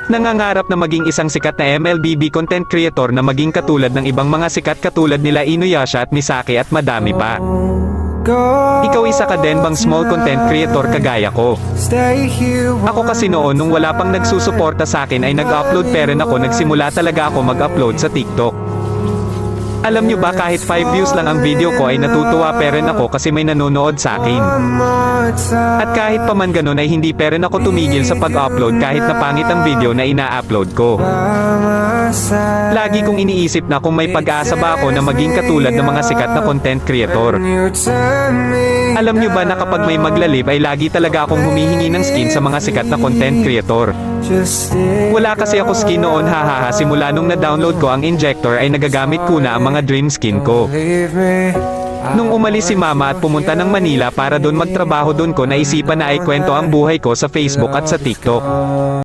Nangangarap na maging isang sikat na MLBB content creator na maging katulad ng ibang mga sikat katulad nila Inuyasha at Misaki at madami pa. Ikaw isa ka din bang small content creator kagaya ko? Ako kasi noon nung wala pang nagsusuporta sa akin ay nag-upload pero ako nagsimula talaga ako mag-upload sa TikTok. Alam nyo ba kahit 5 views lang ang video ko ay natutuwa pa rin ako kasi may nanonood sa akin. At kahit pa man ganun ay hindi pa rin ako tumigil sa pag-upload kahit na pangit ang video na ina-upload ko. Lagi kong iniisip na kung may pag-asa ba ako na maging katulad ng mga sikat na content creator. Alam nyo ba na kapag may maglalib ay lagi talaga akong humihingi ng skin sa mga sikat na content creator. Wala kasi ako skin noon hahaha simula nung na-download ko ang injector ay nagagamit ko na ang mga dream skin ko. Nung umalis si mama at pumunta ng Manila para doon magtrabaho doon ko naisipan na ay kwento ang buhay ko sa Facebook at sa TikTok.